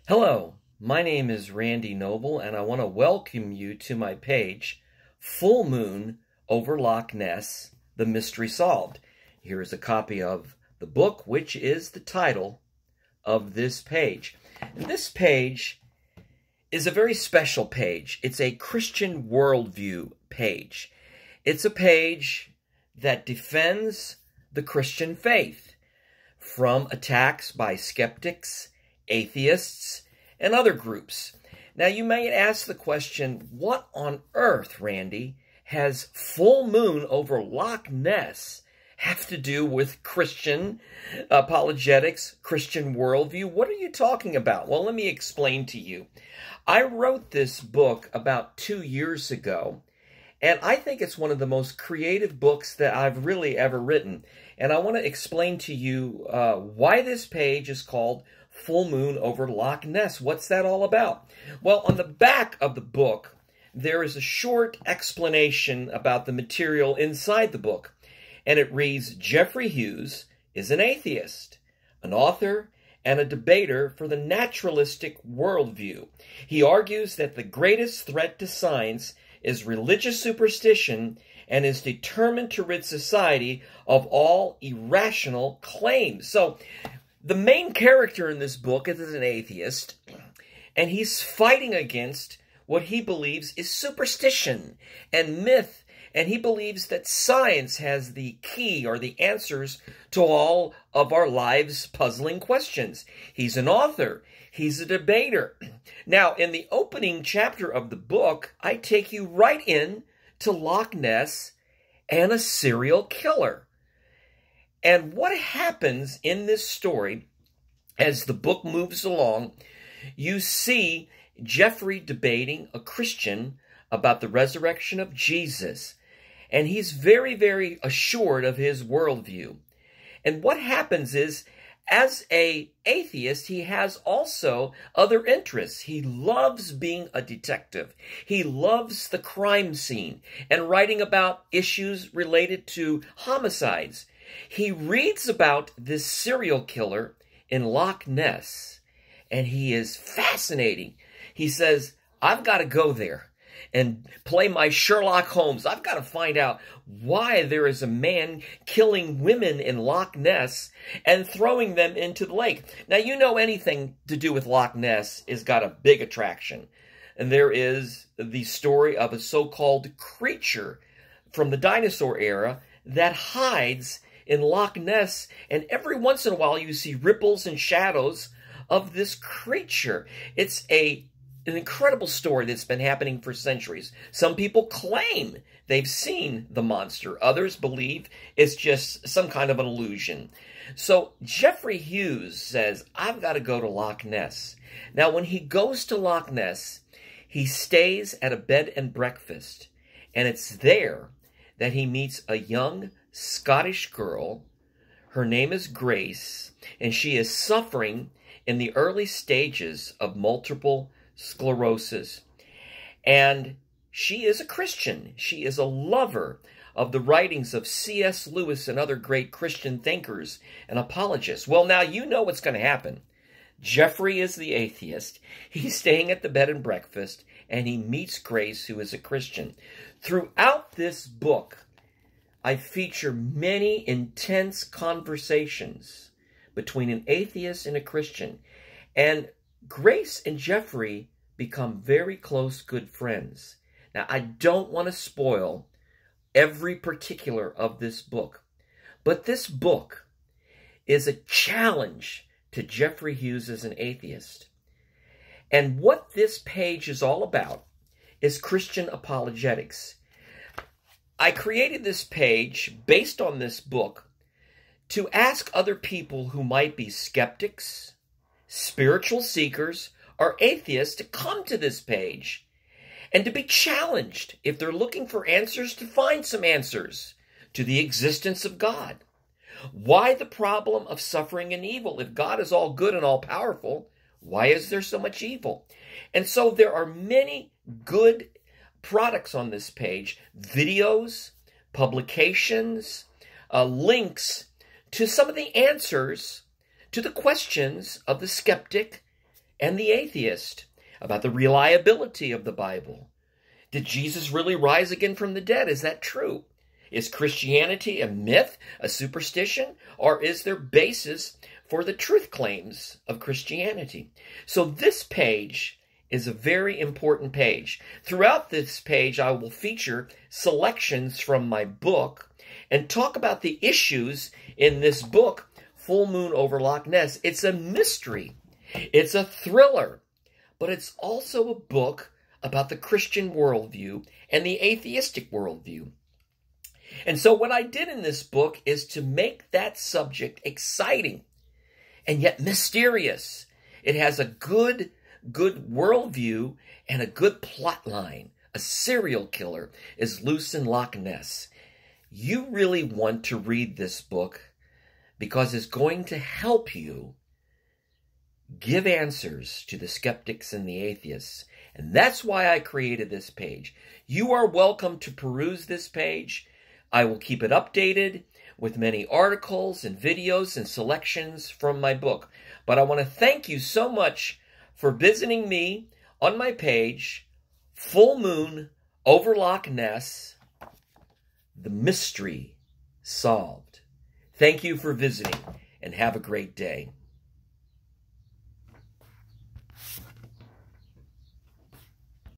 Hello, my name is Randy Noble, and I want to welcome you to my page, Full Moon over Loch Ness, The Mystery Solved. Here is a copy of the book, which is the title of this page. And this page is a very special page. It's a Christian Worldview page. It's a page that defends the Christian faith from attacks by skeptics, atheists, and other groups. Now, you may ask the question, what on earth, Randy, has full moon over Loch Ness have to do with Christian apologetics, Christian worldview? What are you talking about? Well, let me explain to you. I wrote this book about 2 years ago, and I think it's one of the most creative books that I've really ever written. And I want to explain to you why this page is called Full Moon over Loch Ness. What's that all about? Well, on the back of the book, there is a short explanation about the material inside the book. And it reads, Jeffrey Hughes is an atheist, an author, and a debater for the naturalistic worldview. He argues that the greatest threat to science is religious superstition and is determined to rid society of all irrational claims. So, the main character in this book is an atheist, and he's fighting against what he believes is superstition and myth, and he believes that science has the key or the answers to all of our lives' puzzling questions. He's an author. He's a debater. Now, in the opening chapter of the book, I take you right in to Loch Ness and a serial killer. And what happens in this story, as the book moves along, you see Jeffrey debating a Christian about the resurrection of Jesus. And he's very, very assured of his worldview. And what happens is, as an atheist, he has also other interests. He loves being a detective. He loves the crime scene and writing about issues related to homicides. He reads about this serial killer in Loch Ness, and he is fascinating. He says, I've got to go there and play my Sherlock Holmes. I've got to find out why there is a man killing women in Loch Ness and throwing them into the lake. Now, you know anything to do with Loch Ness has got a big attraction. And there is the story of a so-called creature from the dinosaur era that hides in Loch Ness, and every once in a while you see ripples and shadows of this creature. It's an incredible story that's been happening for centuries. Some people claim they've seen the monster. Others believe it's just some kind of an illusion. So Jeffrey Hughes says, I've got to go to Loch Ness. Now, when he goes to Loch Ness, he stays at a bed and breakfast, and it's there that he meets a young Scottish girl. Her name is Grace, and she is suffering in the early stages of multiple sclerosis. And she is a Christian. She is a lover of the writings of C.S. Lewis and other great Christian thinkers and apologists. Well, now you know what's going to happen. Jeffrey is the atheist. He's staying at the bed and breakfast, and he meets Grace, who is a Christian. Throughout this book, I feature many intense conversations between an atheist and a Christian. And Grace and Jeffrey become very close, good friends. Now, I don't want to spoil every particular of this book, but this book is a challenge to Jeffrey Hughes as an atheist. And what this page is all about is Christian apologetics. I created this page based on this book to ask other people who might be skeptics, spiritual seekers, or atheists to come to this page and to be challenged if they're looking for answers, to find some answers to the existence of God. Why the problem of suffering and evil? If God is all good and all powerful, why is there so much evil? And so there are many good products on this page, videos, publications, links to some of the answers to the questions of the skeptic and the atheist, about the reliability of the Bible. Did Jesus really rise again from the dead? Is that true? Is Christianity a myth, a superstition, or is there basis for the truth claims of Christianity? So this page is a very important page. Throughout this page, I will feature selections from my book and talk about the issues in this book, Full Moon over Loch Ness. It's a mystery. It's a thriller, but it's also a book about the Christian worldview and the atheistic worldview. And so what I did in this book is to make that subject exciting and yet mysterious. It has a good worldview and a good plot line. A serial killer is loose in Loch Ness. You really want to read this book because it's going to help you give answers to the skeptics and the atheists. And that's why I created this page. You are welcome to peruse this page. I will keep it updated with many articles and videos and selections from my book. But I want to thank you so much for visiting me on my page, Full Moon over Loch Ness, the mystery solved. Thank you for visiting and have a great day.